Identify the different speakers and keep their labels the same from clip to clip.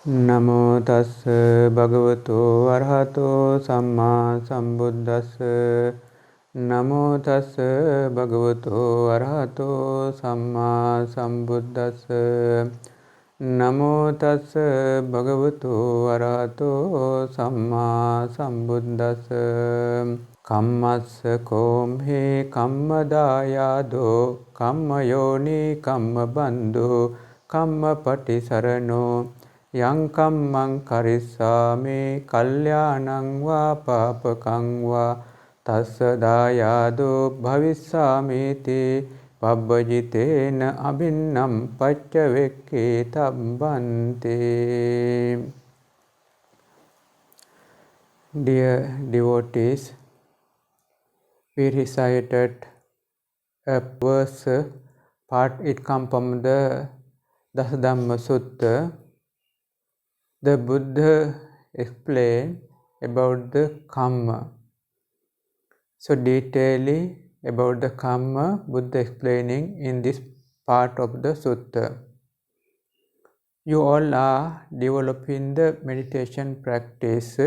Speaker 1: නමෝ තස්ස භගවතු අරහතෝ සම්මා සම්බුද්දස්ස නමෝ තස්ස භගවතු අරහතෝ සම්මා සම්බුද්දස්ස නමෝ තස්ස භගවතු අරහතෝ සම්මා සම්බුද්දස්ස කම්මස්ස කෝම්හි කම්මදායාදෝ කම්මයෝනි කම්මබන්ධෝ කම්මපටිසරණෝ යං කම්මං කරිස්සාමි කල්යාණං වා පාපකං වා තස්ස දායාදෝ භවිස්සාමිති පබ්බජිතේන අබින්නම් පච්චවෙක්ඛේ තබ්බන්තේ. Dear devotees, we recited a verse part. It comes from the Dasadhamma Sutta. The Buddha explained about the karma. So detailing about the karma, Buddha explaining in this part of the sutta. You all are developing the meditation practice.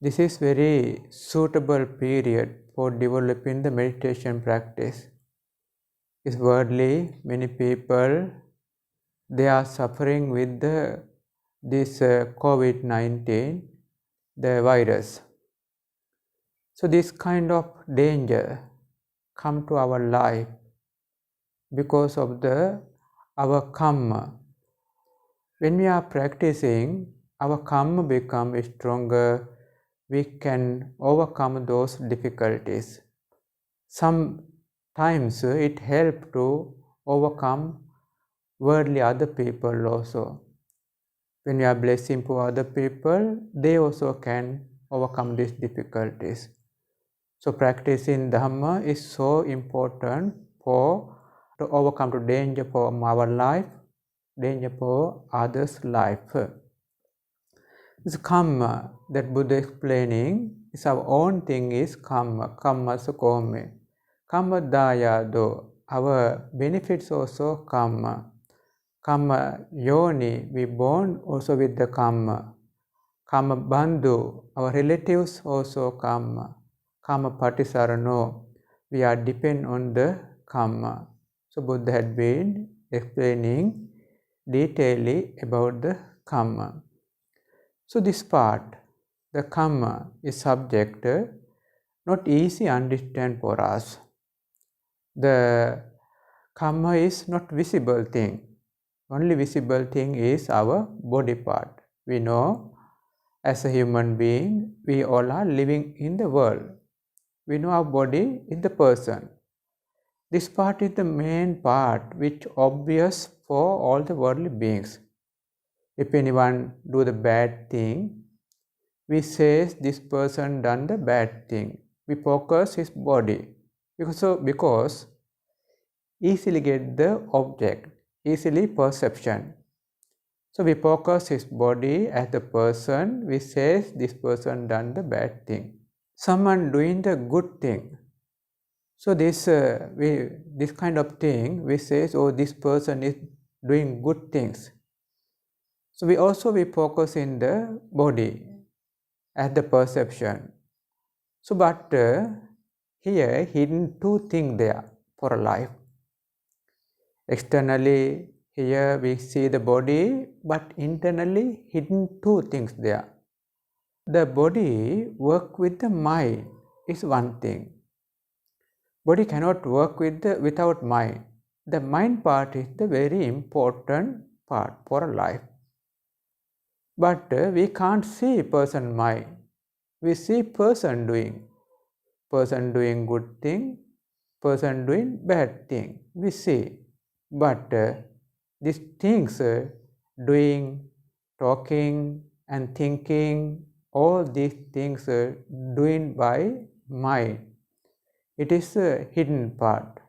Speaker 1: This is very suitable period for developing the meditation practice. It's worldly, many people, they are suffering with this COVID-19, the virus. So this kind of danger come to our life because of our karma. When we are practicing, our karma becomes stronger. We can overcome those difficulties. Sometimes it helps to overcome worldly other people also. When we are blessing for other people, they also can overcome these difficulties. So practicing Dhamma is so important to overcome the danger for our life, danger for others' life. This karma that Buddha explaining is our own thing is karma, karma sukome. Karma dayado, our benefits also karma. Karma yoni, we born also with the karma. Karma bandhu, our relatives also karma. Karma patisarano, we are depend on the karma. So Buddha had been explaining detailedly about the karma. So this part, the karma is subject, not easy understand for us. The karma is not visible thing. Only visible thing is our body part. We know as a human being, we all are living in the world. We know our body is the person. This part is the main part which obvious for all the worldly beings. If anyone do the bad thing, we say this person done the bad thing. We focus his body because easily get the object, easily perception. So we focus his body as the person, we say this person done the bad thing. Someone doing the good thing. So this kind of thing, we say, oh, this person is doing good things. So we focus in the body as the perception. So but here hidden two things there for a life. Externally here we see the body, but internally hidden two things there. The body work with the mind is one thing. Body cannot work without mind. The mind part is the very important part for a life. But we can't see person mind. We see person doing good thing, person doing bad thing. We see. But these things, doing, talking and thinking, all these things doing by mind. It is a hidden part.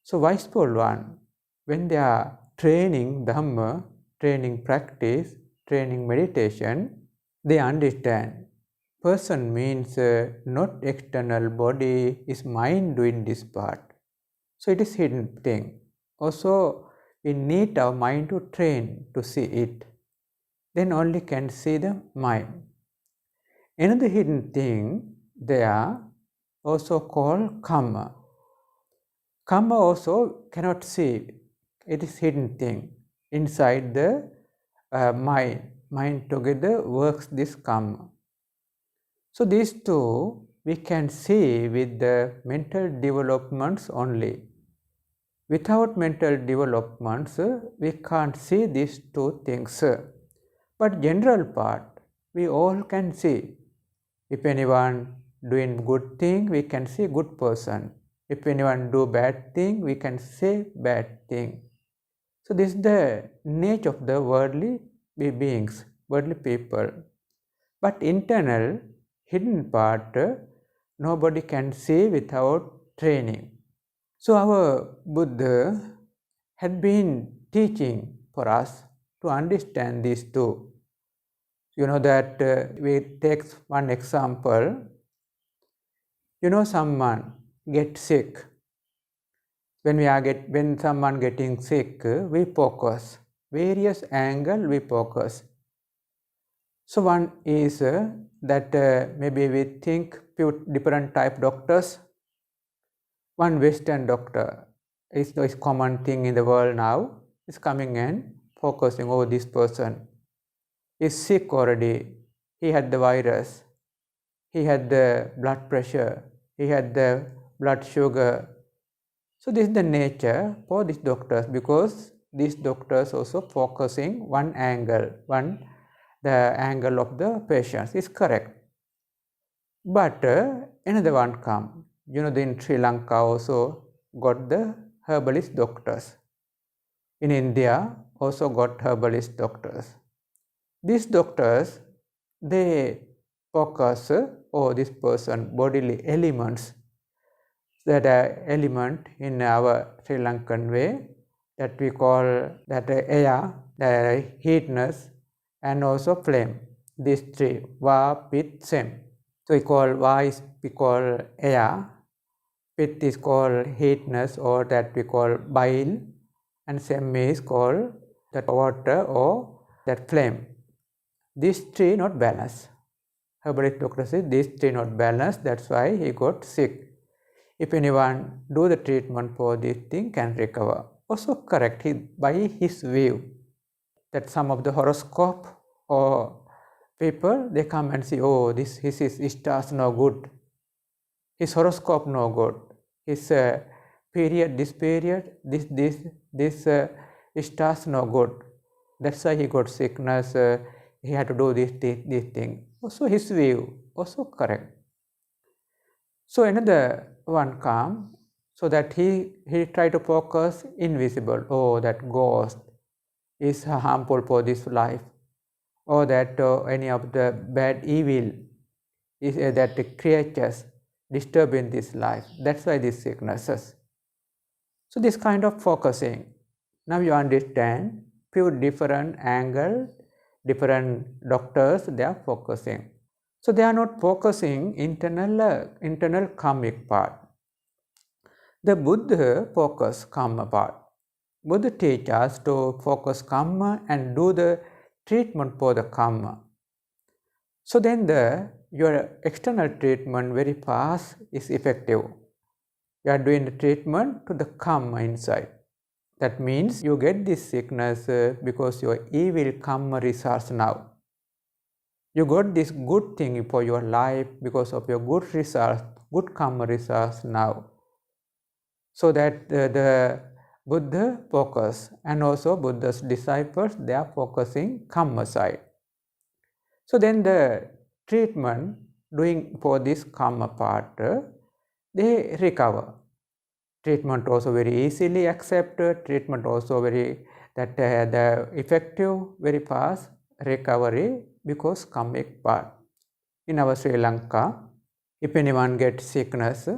Speaker 1: So wiseful one, when they are training Dhamma, training practice, training meditation, they understand. Person means not external body, is mind doing this part. So it is hidden thing. Also, we need our mind to train to see it. then only can see the mind. Another hidden thing there also called karma. Karma also cannot see. It is hidden thing inside the mind. Mind together works this karma. So these two we can see with the mental developments only. Without mental developments, we can't see these two things. But general part, we all can see. If anyone doing good thing, we can see good person. If anyone do bad thing, we can say bad thing. So this is the nature of the worldly beings, worldly people. But internal, hidden part, nobody can see without training. So our Buddha had been teaching for us to understand these two. You know that we take one example. You know, someone gets sick. When someone getting sick, we focus various angle. We focus. So one is that maybe we think few different type doctors. One Western doctor is common thing in the world now. Is coming and focusing over this person is sick already. He had the virus. He had the blood pressure. He had the blood sugar. So this is the nature for these doctors, because these doctors also focusing one angle, the angle of the patients is correct. But another one come. You know, in Sri Lanka also got the herbalist doctors. In India also got herbalist doctors. These doctors, they focus this person bodily elements, that element in our Sri Lankan way that we call that air, the heatness, and also flame. These three, Va, Pit, Sem. So we call air, Pit is called heatness or that we call bile, and Sem is called that water or that flame. These three not balanced. Herbalist doctor says these three not balanced, that's why he got sick. If anyone do the treatment for this thing, can recover. Also correct by his view that some of the horoscope or people, they come and say, oh, his stars no good. His horoscope no good. His period, this stars no good. That's why he got sickness. He had to do this thing. Also his view, also correct. So another one come, so that he try to focus invisible. Oh, that ghost is harmful for this life, or that any of the bad evil is that the creatures disturbing this life. That's why these sicknesses. So this kind of focusing. Now you understand few different angle, different doctors, they are focusing. So they are not focusing internal karmic part. The Buddha focus karma part. Buddha teach us to focus karma and do the treatment for the karma. So then your external treatment very fast is effective. You are doing the treatment to the karma inside. That means you get this sickness because your evil karma results now. You got this good thing for your life because of your good results, good karma results now. So that the Buddha focus, and also Buddha's disciples, they are focusing karma side. So then the treatment doing for this karma part, they recover. Treatment also very easily accepted, treatment also very the effective, very fast recovery because karmic part. In our Sri Lanka, if anyone gets sickness,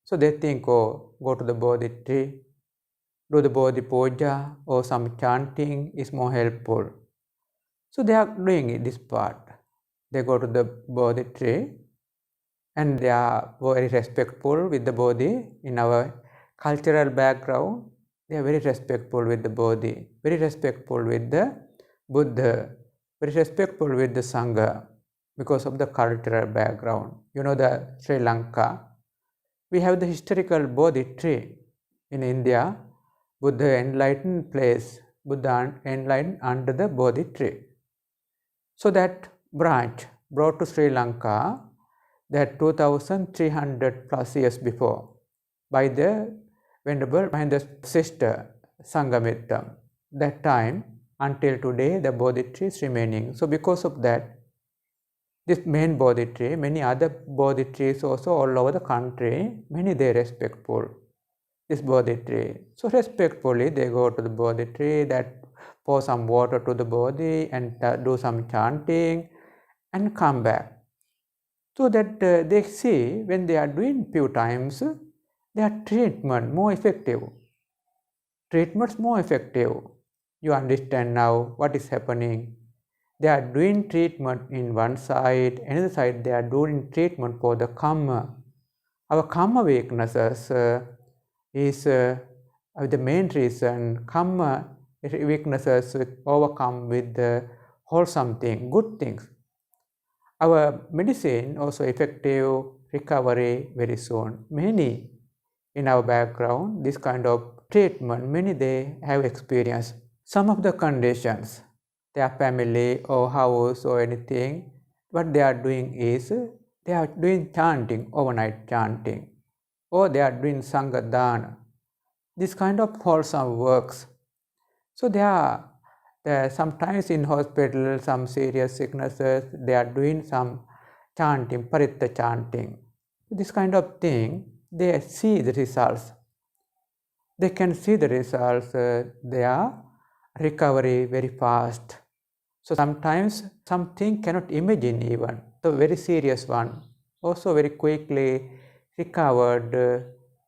Speaker 1: so they think, oh, go to the Bodhi tree, do the Bodhi puja or some chanting is more helpful. So they are doing this part. They go to the Bodhi tree and they are very respectful with the Bodhi. In our cultural background, they are very respectful with the Bodhi, very respectful with the Buddha. very respectful with the Sangha because of the cultural background. The Sri Lanka, we have the historical Bodhi tree. In India, Buddha enlightened place, Buddha enlightened under the Bodhi tree. So that branch brought to Sri Lanka that 2300 plus years before by the Venerable Mahendra's sister Sanghamittam. That time until today the Bodhi tree is remaining. So because of that, this main Bodhi tree, many other Bodhi trees also all over the country, many they respectful this Bodhi tree. So respectfully they go to the Bodhi tree, that pour some water to the Bodhi and do some chanting and come back. So that they see when they are doing few times, their treatment more effective. Treatments more effective. You understand now what is happening. They are doing treatment in one side, another side they are doing treatment for the karma. Our karma weaknesses is the main reason. Karma weaknesses overcome with the wholesome thing, good things. Our medicine also effective recovery very soon. Many in our background, this kind of treatment, many they have experienced. Some of the conditions, their family or house or anything, what they are doing is, they are doing chanting, overnight chanting, or they are doing Sangadana, this kind of wholesome works. So they are sometimes in hospital, some serious sicknesses, they are doing some chanting, paritta chanting. This kind of thing, they see the results. They can see the results, their recovery very fast. So sometimes something cannot imagine even, the very serious one, also very quickly recovered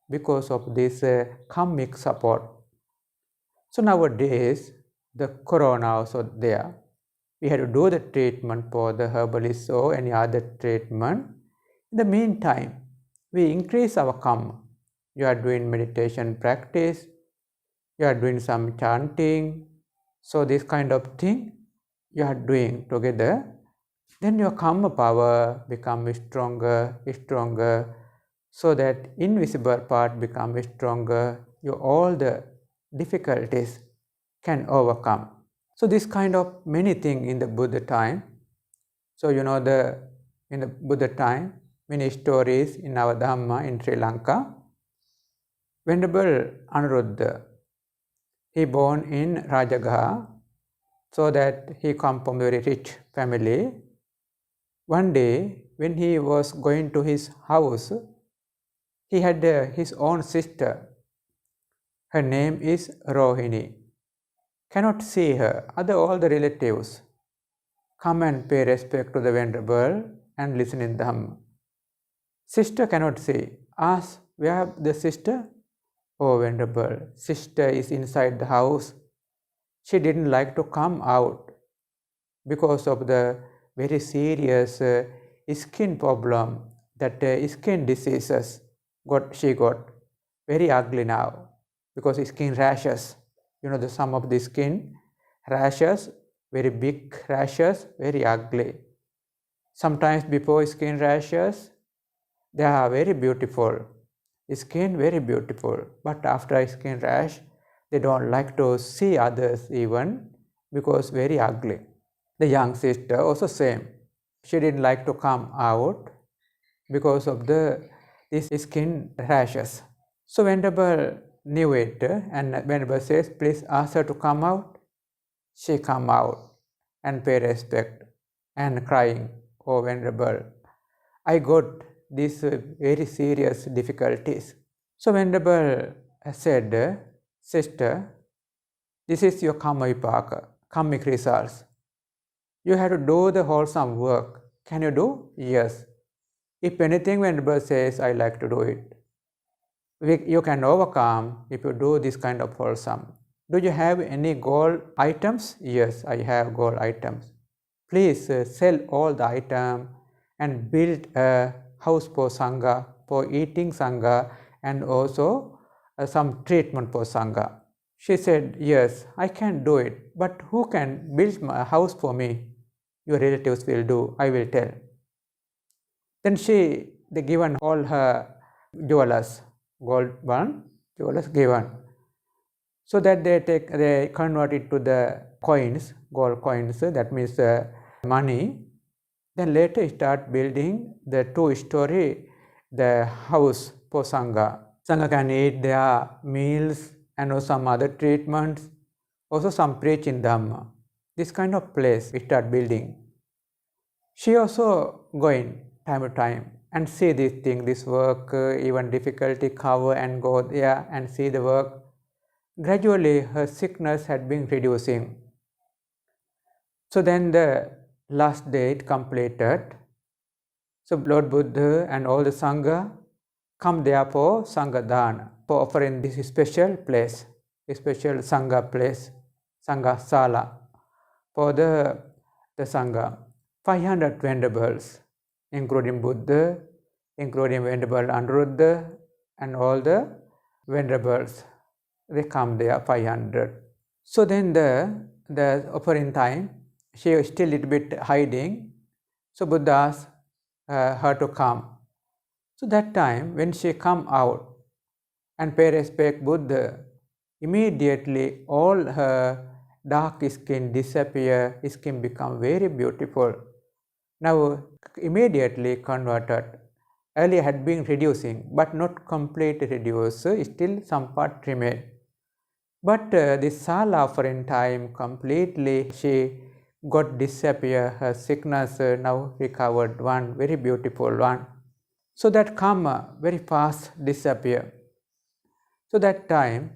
Speaker 1: because of this karmic support. So nowadays, the corona also there. We had to do the treatment for the herbalist or any other treatment. In the meantime, we increase our karma. You are doing meditation practice, you are doing some chanting. So this kind of thing you are doing together, then your karma power becomes stronger, so that invisible part becomes stronger. All the difficulties can overcome. So this kind of many things in the Buddha time. So in the Buddha time, many stories in our Dhamma in Sri Lanka. Venerable Anuruddha, he born in Rajagaha, so that he come from a very rich family. One day, when he was going to his house, he had his own sister. Her name is Rohini. Cannot see her. All the relatives come and pay respect to the Venerable and listen in Dhamma. Sister cannot see. Ask, where the sister? Oh, Venerable, sister is inside the house. She didn't like to come out because of the very serious skin problem, that skin diseases she got very ugly now because skin rashes. Some of the skin rashes, very big rashes, very ugly. Sometimes before skin rashes, they are very beautiful. Skin very beautiful, but after a skin rash, they don't like to see others even because very ugly. The young sister also same. She didn't like to come out because of these skin rashes. So Venerable knew it, and Venerable says, please ask her to come out. She come out and pay respect and crying, oh Venerable, I got these very serious difficulties. So Venerable said, sister, this is your karma vipaka, karmic results. You have to do the wholesome work. Can you do? Yes. If anything, Venerable says, I like to do it. You can overcome if you do this kind of wholesome. Do you have any gold items? Yes, I have gold items. Please sell all the items and build a house for Sangha, for eating Sangha, and also some treatment for Sangha. She said, yes, I can do it, but who can build a house for me? your relatives will do, I will tell. Then they given all her jewelers, gold one, jewelers given. So that they convert it to the coins, gold coins, that means money. Then later start building the 2-story, the house for Sangha. Sangha can eat their meals and also some other treatments, also some preaching Dhamma. This kind of place we start building. She also going time to time and see this thing, this work, even difficulty, cover and go there and see the work. Gradually her sickness had been reducing. So then the last day it completed. So Lord Buddha and all the Sangha come there for Sangha Dana, for offering this special place, a special Sangha place, Sangha Sala, for the Sangha. 500 venerables, including Buddha, including Venerable Anuruddha, and all the venerables. They come there, 500. So then the offering time, she is still a little bit hiding. So Buddha asked her to come. So that time when she come out and pay respect Buddha, immediately all her dark skin disappear, skin become very beautiful. Now immediately converted. Earlier had been reducing, but not completely reduced, still some part remained. But this Sala offering time completely she got disappear, her sickness now recovered, one very beautiful one. So that karma very fast disappear. So that time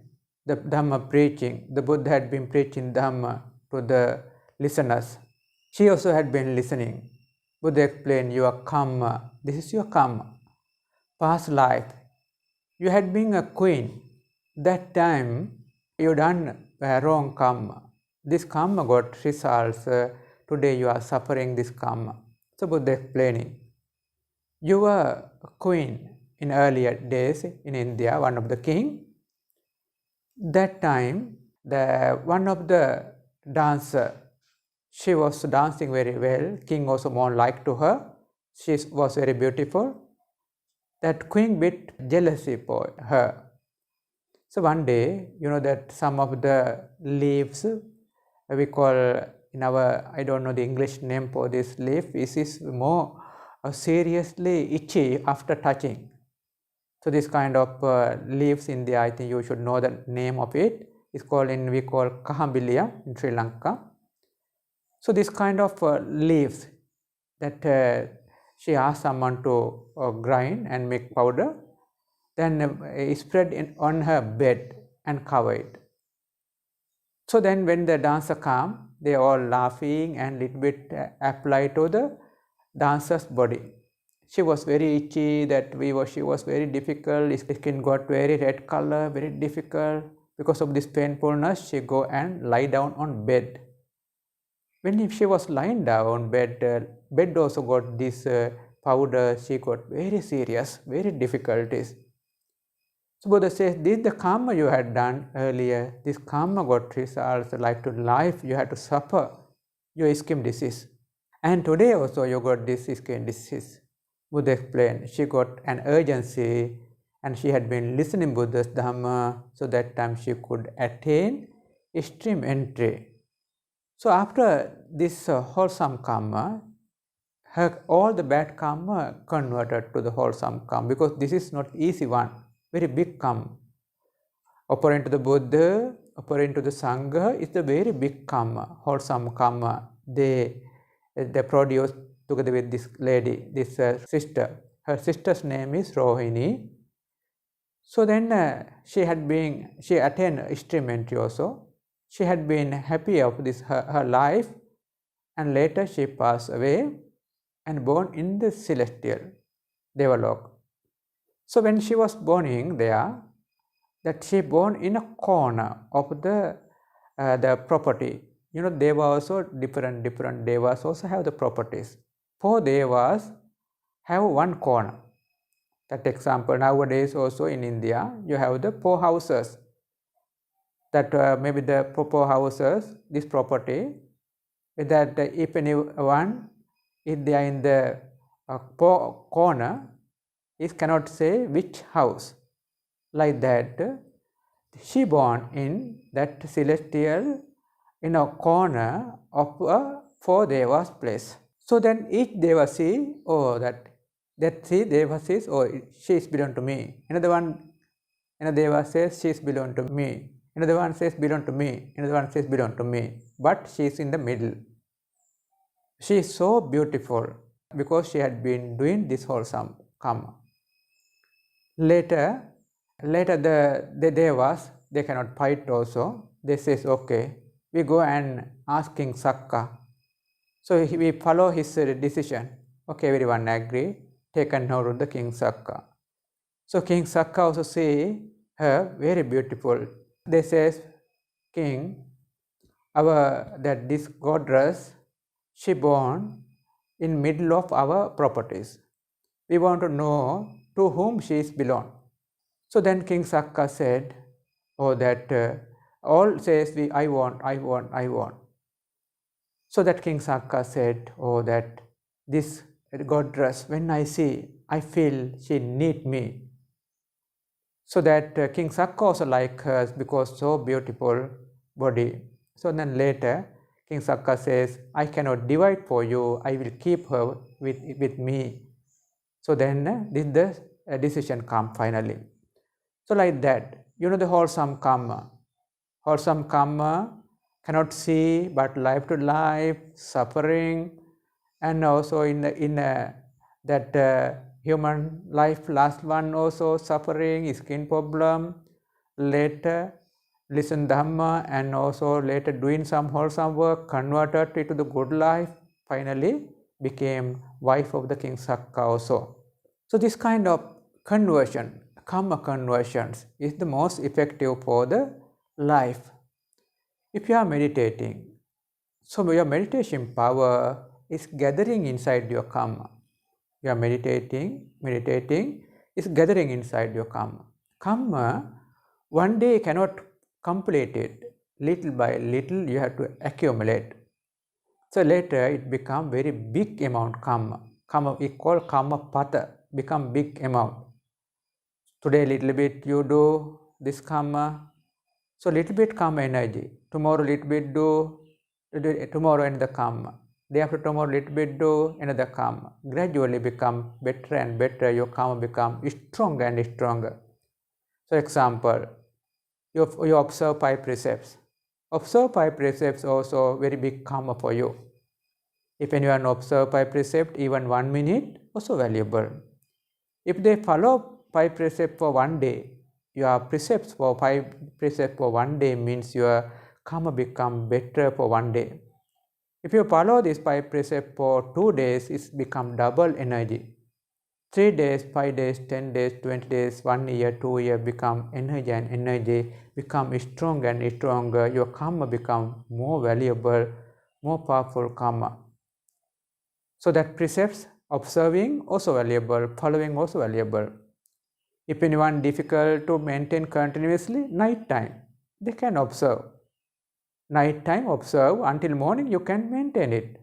Speaker 1: the Dhamma preaching, the Buddha had been preaching Dhamma to the listeners. She also had been listening. Buddha explained, your karma, this is your karma, past life. You had been a queen. That time you done wrong karma. This karma got results. Today you are suffering this karma. So Buddha explaining, you were a queen in earlier days in India, one of the king. That time one of the dancer, she was dancing very well. King also more liked to her. She was very beautiful. That queen bit jealousy for her. So one day, you know that some of the leaves we call in our, I don't know the English name for this leaf, this is more seriously itchy after touching. So this kind of leaves in the, I think you should know the name of it. It's called we call kahambilia in Sri Lanka. So this kind of leaves that she asked someone to grind and make powder, then spread on her bed and cover it. So then when the dancer come, they all laughing and little bit apply to the dancer's body. She was very itchy, she was very difficult, skin got very red color, very difficult. Because of this painfulness, she go and lie down on bed. When she was lying down bed also got this powder, she got very serious, very difficulties. So Buddha says, this is the karma you had done earlier. This karma got results, life to life, you had to suffer your skin disease. And today also you got this skin disease. Buddha explained, she got an urgency and she had been listening Buddha's Dhamma, so that time she could attain extreme entry. So after this wholesome karma, all the bad karma converted to the wholesome karma, because this is not easy one, very big karma. Offering to the Buddha, offering to the Sangha is a very big karma, wholesome karma. They produced together with this lady, this sister. Her sister's name is Rohini. So then she attained extreme entry also. She had been happy of this her life, and later she passed away and born in the celestial Devalok. So when she was born in there, that she born in a corner of the property. You know, Deva also different Devas also have the properties. 4 Devas have one corner. That example, nowadays also in India, you have the 4 houses. That maybe the 4 houses, this property, that if anyone, if they are in the corner, he cannot say which house. Like that, she born in that celestial in a corner of a 4 devas place. So then each devasi, oh that 3 devasis, oh she is belong to me. Another deva says she is belong to me. Another one says belong to me. Another one says belong to me. But she is in the middle. She is so beautiful because she had been doing this wholesome karma. Later the devas, they cannot fight also. They says, okay, we go and ask King Sakka. So we follow his decision. Okay, everyone agree, taken note of the King Sakka. So King Sakka also see her very beautiful. They says, King, this goddess, she born in middle of our properties. We want to know to whom she is belong. So then King Sakka said, oh that all says I want. So that King Sakka said, oh that this goddess, when I see, I feel she need me. So that King Sakka also like her because so beautiful body. So then later King Sakka says, I cannot divide for you, I will keep her with me. So then this the decision come finally. So like that, the wholesome karma. Wholesome karma cannot see but life to life, suffering, and also in that human life, last one also suffering, skin problem, later listen Dhamma and also later doing some wholesome work, converted into the good life, finally became wife of the King Sakka also. So this kind of conversion, karma conversions, is the most effective for the life. If you are meditating, so your meditation power is gathering inside your karma. You are meditating is gathering inside your karma. Karma, one day cannot complete it. Little by little you have to accumulate. So later it become very big amount karma. Karma we call karma pata, become big amount. Today little bit you do this karma, so little bit karma energy. Tomorrow little bit do, tomorrow another karma. Day after tomorrow little bit do another karma. Gradually become better and better. Your karma become stronger and stronger. So example, you observe 5 precepts. Observe 5 precepts also very big karma for you. If anyone observe 5 precepts, even 1 minute, also valuable. If they follow 5 precepts for 1 day, your precepts for 5 precepts for 1 day means your karma become better for 1 day. If you follow this 5 precepts for 2 days, it's become double energy. 3 days, 5 days, 10 days, 20 days, 1 year, 2 years become energy and energy become stronger and stronger. Your karma become more valuable, more powerful karma. So that precepts, observing also valuable, following also valuable. If anyone difficult to maintain continuously, night time, they can observe. Night time observe until morning, you can maintain it.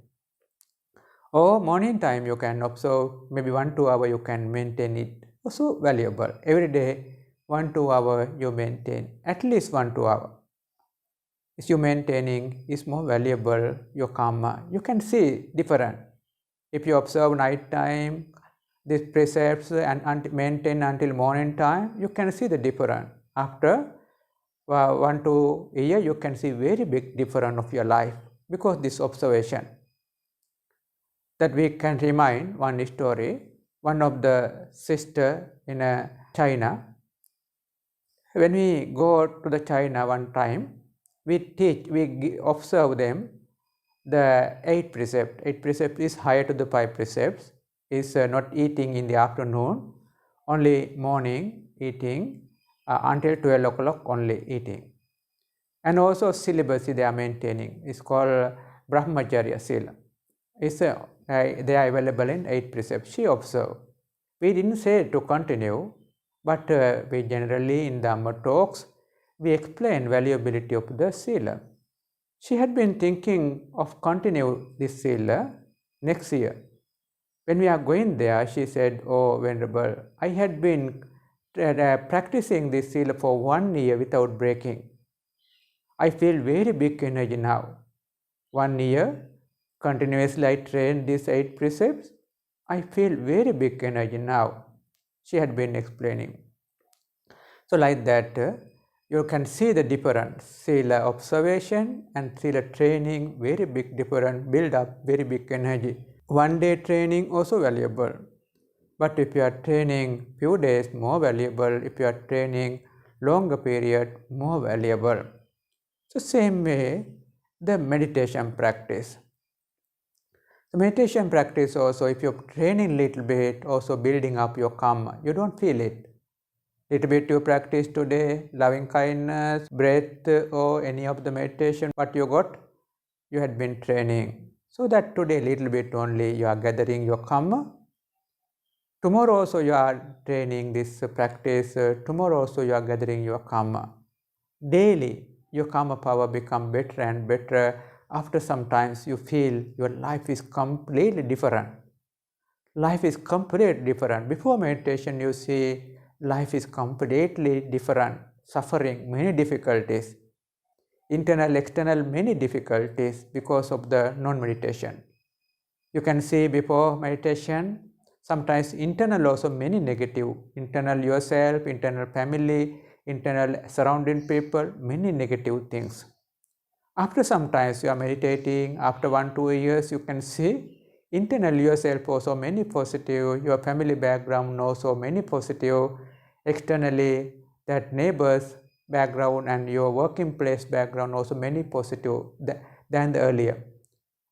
Speaker 1: Or morning time you can observe, maybe 1-2 hours you can maintain it. Also valuable. Every day 1-2 hours you maintain, at least 1-2 hours. If you maintaining is more valuable, your karma, you can see different. If you observe night time, these precepts and maintain until morning time, you can see the difference. After 1-2 year, you can see very big difference of your life because this observation. That we can remind one story. One of the sister in China, when we go to the China one time, we observe them the 8 precepts. 8 precepts is higher to the 5 precepts. Is not eating in the afternoon, only morning eating until 12 o'clock only eating. And also celibacy they are maintaining. It's called Brahmacharya Sila. It's they are available in 8 precepts. She observed. We didn't say to continue, but we generally in the Dhamma talks, we explain valuability of the Sila. She had been thinking of continue this sila next year. When we are going there, she said, "Oh, Venerable, I had been practicing this sila for 1 year without breaking. I feel very big energy now. 1 year, continuously I trained these 8 precepts. I feel very big energy now," she had been explaining. So like that, you can see the difference. Sila observation and sila training, very big difference, build up very big energy. 1 day training also valuable. But if you are training few days, more valuable. If you are training longer period, more valuable. So same way, the meditation practice. The meditation practice also, if you're training little bit, also building up your karma, you don't feel it. Little bit you practice today, loving kindness, breath, or any of the meditation, what you got, you had been training. So that today little bit only you are gathering your karma. Tomorrow also you are training this practice, tomorrow also you are gathering your karma. Daily your karma power become better and better. After some times you feel your life is completely different. Life is completely different. Before meditation you see life is completely different, suffering many difficulties, internal, external many difficulties because of the non-meditation. You can see before meditation, sometimes internal also many negative, internal yourself, internal family, internal surrounding people, many negative things. After some times you are meditating, after 1-2 years you can see internal yourself also many positive, your family background also many positive, externally that neighbors background and your working place background also many positive than the earlier.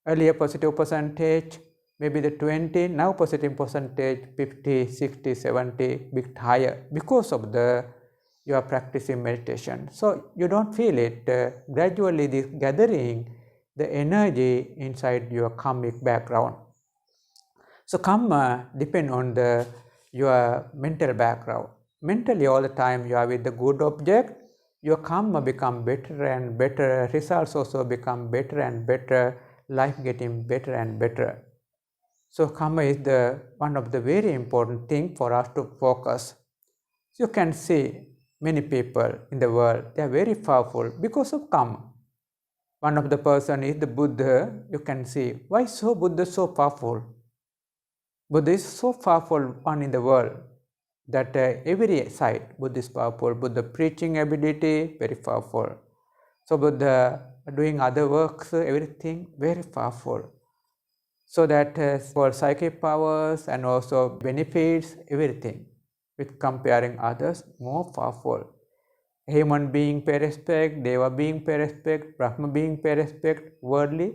Speaker 1: Earlier positive percentage, maybe the 20, now positive percentage 50, 60, 70, bit higher because of the you are practicing meditation. So you don't feel it. Gradually this gathering the energy inside your karmic background. So karma depend on your mental background. Mentally all the time you are with the good object, your karma become better and better, results also become better and better, life getting better and better. So karma is one of the very important thing for us to focus. You can see many people in the world, they are very powerful because of karma. One of the person is the Buddha. You can see why so Buddha so powerful. Buddha is so powerful one in the world that every side Buddha is powerful. Buddha preaching ability very powerful. So Buddha doing other works, everything very powerful. So that for psychic powers and also benefits, everything with comparing others more powerful. Human being pay respect, Deva being pay respect, Brahma being pay respect, worldly,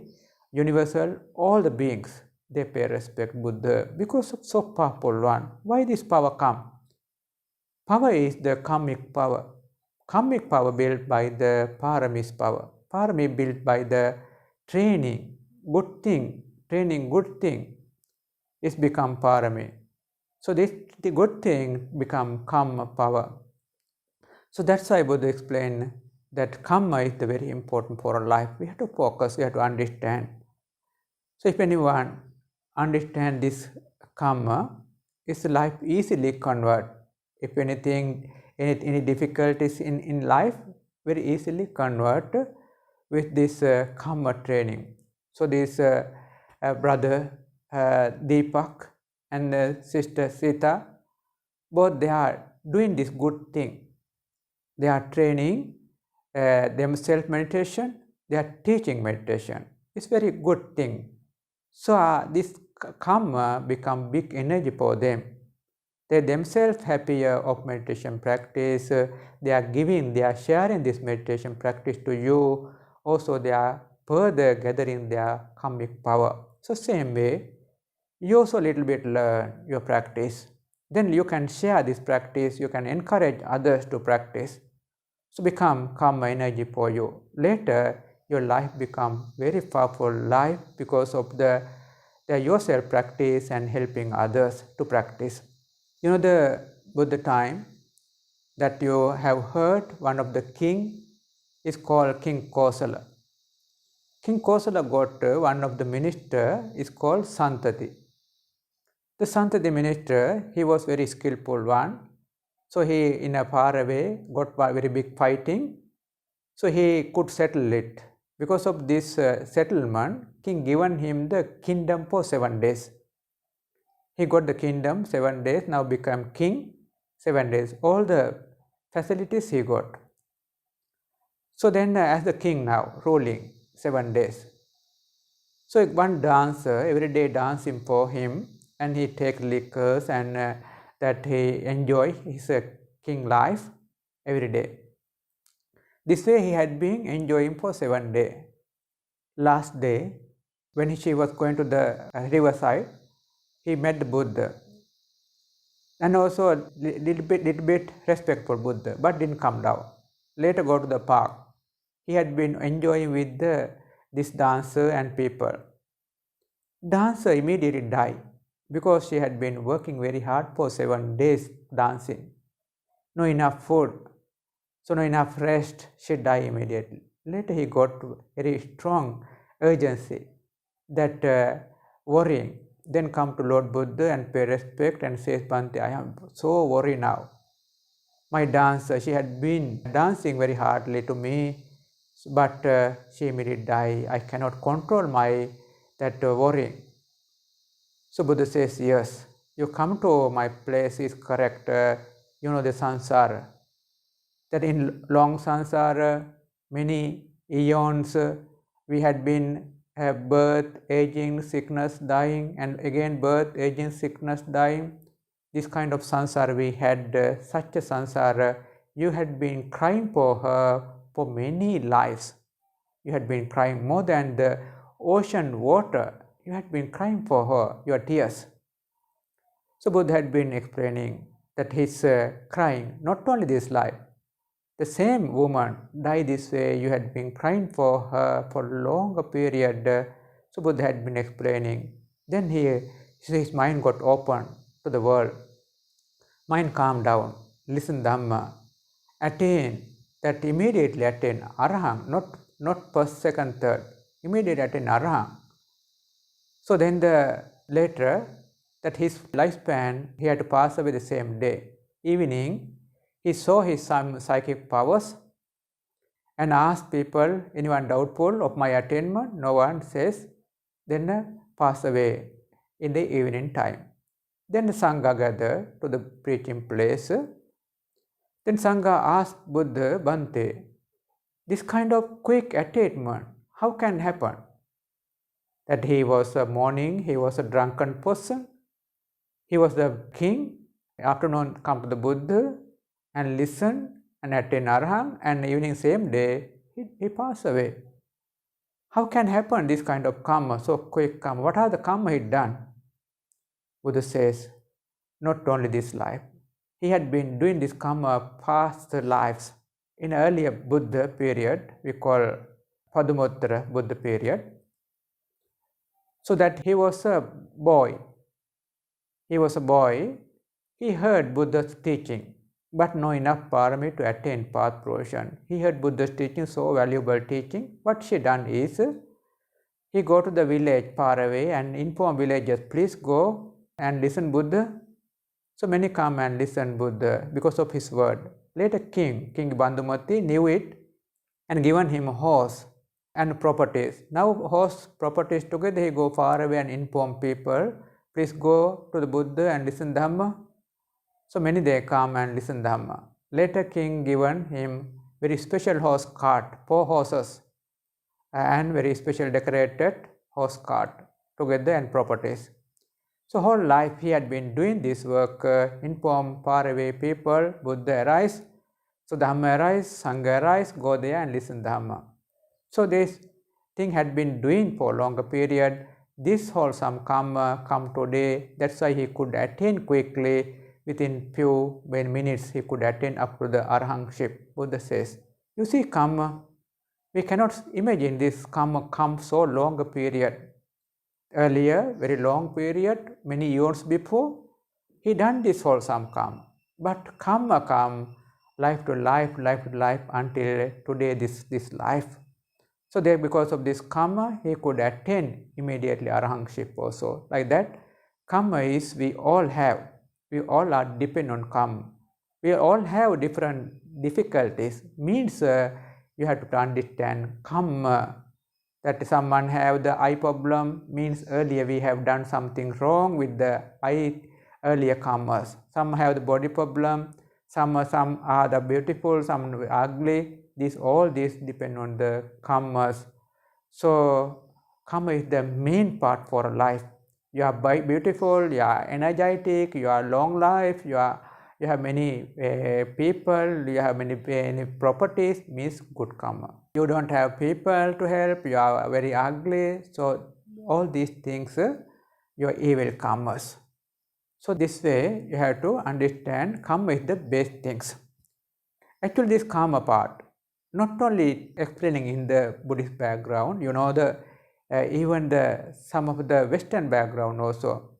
Speaker 1: universal, all the beings they pay respect Buddha because of so powerful one. Why this power come? Power is the karmic power. Karmic power built by the paramis power. Parami built by the training, good thing, training good thing is become parami. So the good thing become karma power. So that's why Buddha explained that karma is the very important for our life. We have to focus, we have to understand. So if anyone understand this karma, his life easily convert. If anything, any difficulties in life, very easily convert with this karma training. So this brother Deepak and sister Sita, both they are doing this good thing. They are training themselves meditation, they are teaching meditation. It's very good thing. So this karma become big energy for them. They themselves happier of meditation practice. They are giving, they are sharing this meditation practice to you. Also they are further gathering their karmic power. So same way, you also little bit learn your practice. Then you can share this practice, you can encourage others to practice. So become karma energy for you. Later, your life become very powerful life because of the yourself practice and helping others to practice. You know the Buddha time that you have heard, one of the king is called King Kosala. King Kosala got one of the minister is called Santati. The Santati minister, he was very skillful one. So he in a far away got very big fighting. So he could settle it. Because of this settlement, king given him the kingdom for 7 days. He got the kingdom 7 days, now become king 7 days. All the facilities he got. So then as the king now ruling 7 days. So one dancer every day dancing for him, and he take liquors and that he enjoy his king life every day. This way he had been enjoying for 7 days. Last day, when she was going to the riverside, he met the Buddha. And also a little bit respectful Buddha, but didn't come down. Later go to the park. He had been enjoying with this dancer and people. Dancer immediately died because she had been working very hard for 7 days dancing. No enough food, so no enough rest, she died immediately. Later he got very strong urgency that worrying. Then come to Lord Buddha and pay respect and says, Bhante, I am so worried now. My dancer, she had been dancing very hardly to me, but she immediately died. I cannot control my worrying. So Buddha says, yes, you come to my place is correct. You know the samsara. That in long samsara, many eons, we had been birth, aging, sickness, dying, and again birth, aging, sickness, dying. This kind of samsara we had, such a samsara. You had been crying for her for many lives. You had been crying more than the ocean water. You had been crying for her, your tears. So Buddha had been explaining that he's crying not only this life. The same woman died this way, you had been crying for her for a longer period. So Buddha had been explaining. Then his mind got open to the world. Mind calmed down, listen Dhamma, attain, that immediately attain Arahant, not first, second, third, immediately attain Arahant. So then later, that his lifespan, he had to pass away the same day. Evening, he saw his some psychic powers and asked people, anyone doubtful of my attainment? No one says. Then pass away in the evening time. Then the Sangha gathered to the preaching place. Then Sangha asked Buddha, Bhante, this kind of quick attainment, how can happen? That he was a morning, he was a drunken person, he was the king, afternoon come to the Buddha and listen and attain Arahant, and evening same day he passed away. How can happen this kind of karma, so quick karma? What are the karma he done? Buddha says, not only this life. He had been doing this karma past lives. In earlier Buddha period, we call Padumuttara Buddha period. So that he was a boy. He heard Buddha's teaching, but no enough parami to attain path provision. He heard Buddha's teaching, so valuable teaching. What she done is, he go to the village far away and inform villagers, please go and listen Buddha. So many come and listen Buddha because of his word. Later King Bandhumati knew it and given him a horse and properties. Now horse properties together, he go far away and inform people, please go to the Buddha and listen Dhamma. So many they come and listen Dhamma. Later king given him very special horse cart, 4 horses and very special decorated horse cart together and properties. So whole life he had been doing this work, inform far away people, Buddha arise, so Dhamma arise, Sangha arise, go there and listen Dhamma. So this thing had been doing for a longer period. This wholesome karma come today, that's why he could attain quickly. Within few minutes he could attain up to the arahantship. Buddha says, you see karma, we cannot imagine this karma come so long a period. Earlier, very long period, many years before, he done this wholesome karma. But karma come life to life until today this life. So there, because of this karma, he could attain immediately arahantship also. Like that, karma is we all have. We all are dependent on karma. We all have different difficulties. Means you have to understand karma. That someone have the eye problem means earlier we have done something wrong with the eye earlier karmas. Some have the body problem. Some are the beautiful, some are ugly. All these depend on the karmas. So karma is the main part for life. You are beautiful, you are energetic, you are long life, you have many people, you have many properties, means good karma. You don't have people to help, you are very ugly. So all these things, your evil karmas. So this way you have to understand karma is the best things. Actually this karma part, not only explaining in the Buddhist background, even some of the Western background also.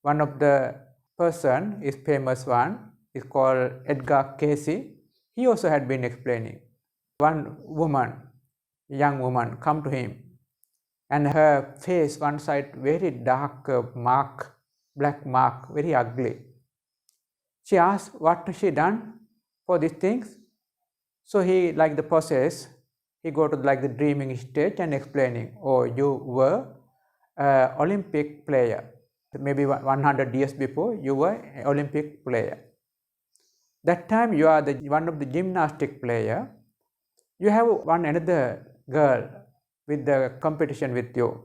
Speaker 1: One of the person is famous one, is called Edgar Cayce. He also had been explaining. One woman, young woman, come to him, and her face, one side very dark mark, black mark, very ugly. She asked what she done for these things. So he, like the process, he go to like the dreaming stage and explaining, oh, you were an Olympic player. Maybe 100 years before, you were an Olympic player. That time you are one of the gymnastic player. You have another girl with the competition with you.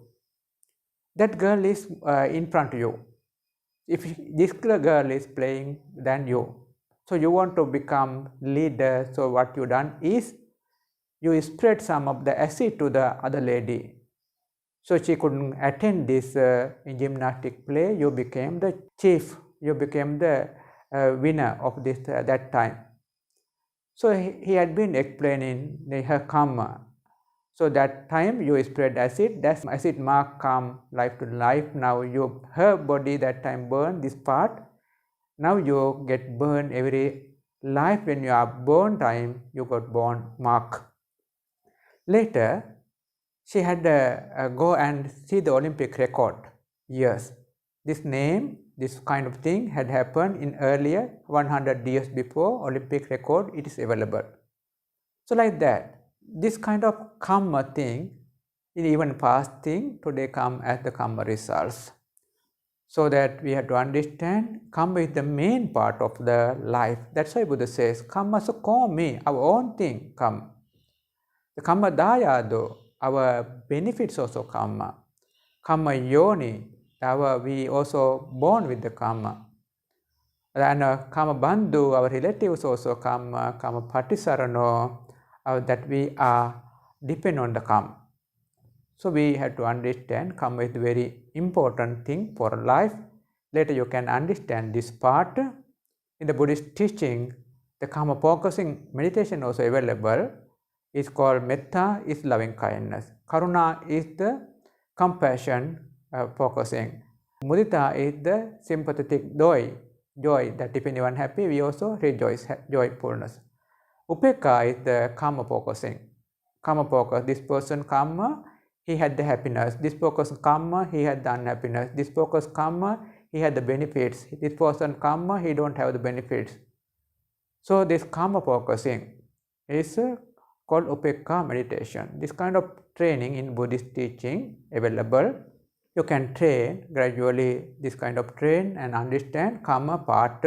Speaker 1: That girl is in front of you. If this girl is playing than you, so you want to become leader, so what you done is you spread some of the acid to the other lady. So she couldn't attend this gymnastic play. You became the chief. You became the winner of this that time. So he had been explaining her karma. So that time you spread acid, that acid mark come life to life. Now her body that time burn this part. Now you get burned every life. When you are born time, you got born mark. Later, she had go and see the Olympic record. Yes, this kind of thing had happened in earlier 100 years before Olympic record. It is available. So like that, this kind of karma thing, even past thing, today come as the karma results. So that we have to understand karma is the main part of the life. That's why Buddha says, karma so call me, our own thing come. The karma dayado, our benefits also karma. Karma yoni, we also born with the karma. And karma bandhu, our relatives also karma patisarano, that we are depend on the karma. So we have to understand karma is a very important thing for life. Later you can understand this part. In the Buddhist teaching, the karma focusing meditation also available. It's called metta is loving kindness. Karuna is the compassion focusing. Mudita is the sympathetic joy that if anyone happy, we also rejoice, joyfulness. Upekka is the karma focusing. Karma focus, this person karma, he had the happiness. This focus karma, he had the unhappiness. This focus karma, he had the benefits. This person karma, he don't have the benefits. So this karma focusing is called Upekka meditation. This kind of training in Buddhist teaching available. You can train gradually this kind of train and understand karma part.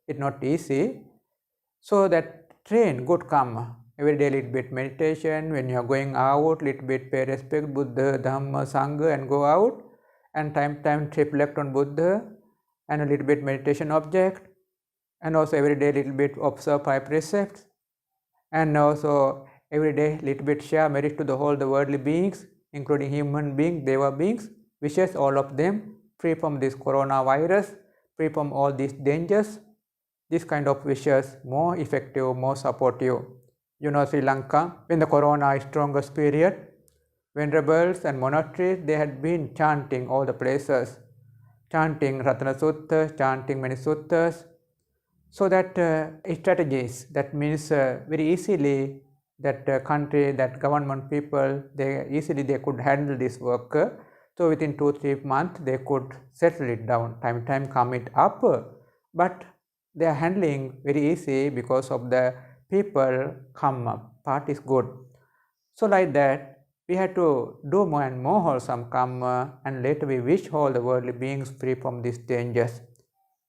Speaker 1: It's not easy. So that train good karma. Every day little bit meditation. When you are going out, little bit pay respect Buddha, Dhamma, Sangha and go out. And time reflect on Buddha and a little bit meditation object. And also every day little bit observe 5 precepts. And also every day little bit share merit to the whole the worldly beings, including human beings, deva beings, wishes all of them free from this coronavirus, free from all these dangers. This kind of wishes more effective, more supportive. You know, Sri Lanka, in the corona strongest period, venerables and monasteries, they had been chanting all the places, chanting Ratana Suttas, chanting many suttas. So that strategies, that means very easily that country, that government people, they easily they could handle this work. So within 2-3 months they could settle it down. Time come it up, but they are handling very easy because of the people come up. Part is good. So like that, we have to do more and more wholesome karma, and later we wish all the worldly beings free from these dangers.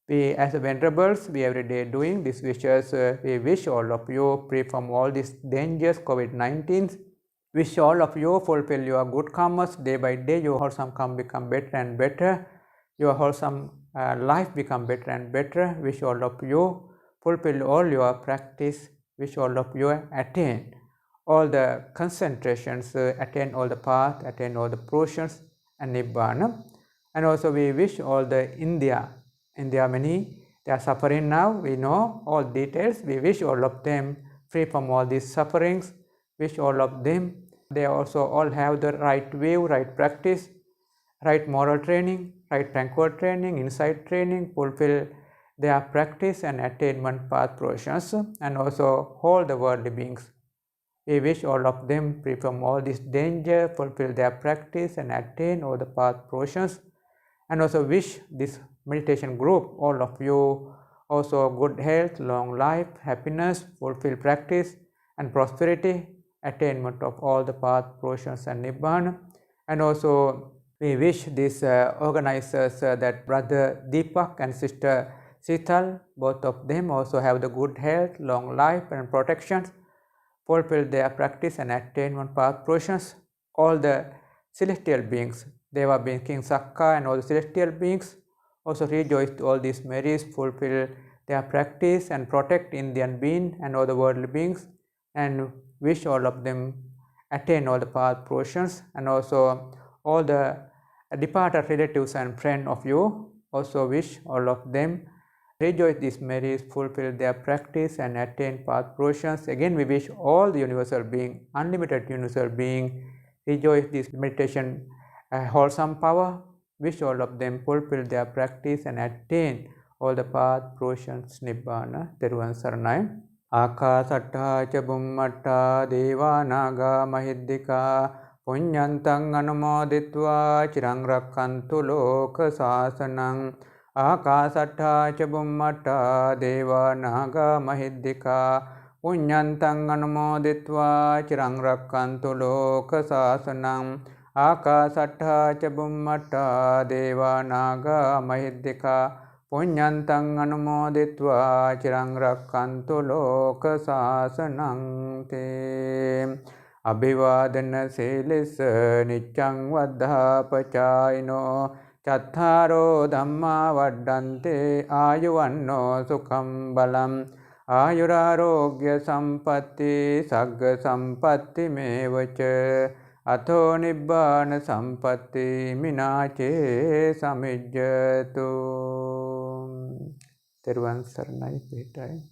Speaker 1: We as venerables, we every day doing these wishes. We wish all of you free from all these dangers, COVID-19. Wish all of you fulfill your good karmas day by day. Your wholesome karma become better and better. Your wholesome life become better and better. Wish all of you fulfill all your practice. Wish all of you attain all the concentrations, attain all the path, attain all the portions and Nibbana. And also we wish all the India many, they are suffering now, we know all details. We wish all of them free from all these sufferings. Wish all of them, they also all have the right view, right practice, right moral training, right tranquil training, insight training, fulfill their practice and attainment path portions, and also all the worldly beings. We wish all of them free from all this danger, fulfill their practice and attain all the path portions, and also wish this meditation group, all of you, also good health, long life, happiness, fulfill practice and prosperity, attainment of all the path portions and Nibbana. And also we wish these organizers, that brother Deepak and sister Sital, both of them also have the good health, long life and protection, fulfill their practice and attainment path portions. All the celestial beings, Deva being King Sakka and all the celestial beings, also rejoice to all these merits, fulfill their practice and protect Indian being and all the worldly beings, and wish all of them attain all the path portions. And also all the departed relatives and friends of you, also wish all of them rejoice these merits, fulfill their practice and attain path portions. Again we wish all the universal being, unlimited universal being, rejoice this meditation wholesome power. Wish all of them fulfill their practice and attain all the path portions Nibbana. Teruvan Saranai. Akasatta ca Bummatta Deva Naga Mahiddhika Punyantang Anumoditva Chirang Rakkantu Loka Sasanang. Akasatta ca Bummatta Deva Naga Mahiddhika Punyantang Anumoditva Chirang Rakkantu Loka Sasanang. Akasatta ca Bummatta Deva Naga Mahiddhika Punyantang Anumoditva Chirang Rakkantu Loka Sasanang Te. Abhivadana Silisa Nityang Vaddha Pachaino Chattaro Dhamma Vaddante Ayuvanno Sukham Balam Ayurarogya Sampatti Sagga Sampatti Mevacha Atho Nibbana Sampatti Minache Samijjatu. Teruvan Saranai Petai.